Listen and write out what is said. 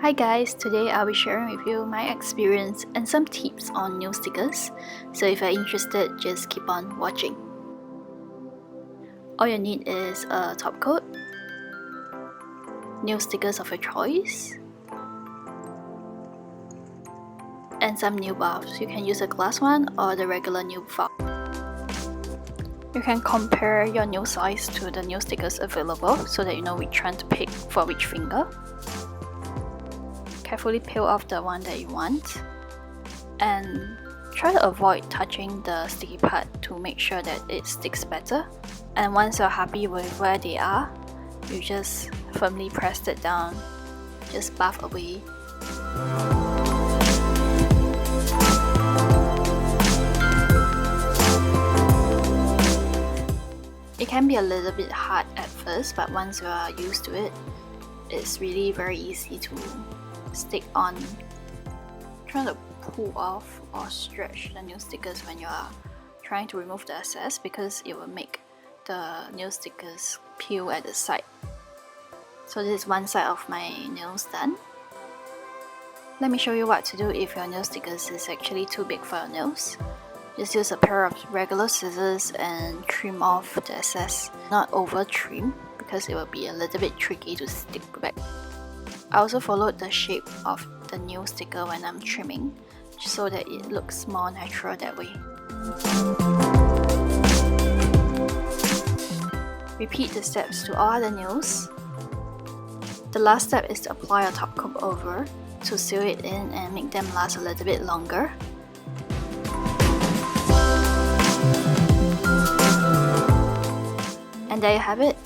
Hi guys, today I'll be sharing with you my experience and some tips on nail stickers. So if you're interested, just keep on watching. All you need is a top coat, nail stickers of your choice, and some nail buffs. You can use a glass one or the regular nail buff. You can compare your nail size to the nail stickers available so that you know which one to pick for which finger. Carefully peel off the one that you want and try to avoid touching the sticky part to make sure that it sticks better. And once you're happy with where they are, you just firmly press it down, just buff away. It can be a little bit hard at first, but once you are used to it, it's really very easy to stick on. Try to pull off or stretch the nail stickers when you are trying to remove the excess, because it will make the nail stickers peel at the side. So this is one side of my nails done. Let me show you what to do if your nail stickers is actually too big for your nails. Just use a pair of regular scissors and trim off the excess. Not over trim, because it will be a little bit tricky to stick back. I also followed the shape of the nail sticker when I'm trimming, so that it looks more natural that way. Repeat the steps to all the nails. The last step is to apply a top coat over to seal it in and make them last a little bit longer. And there you have it.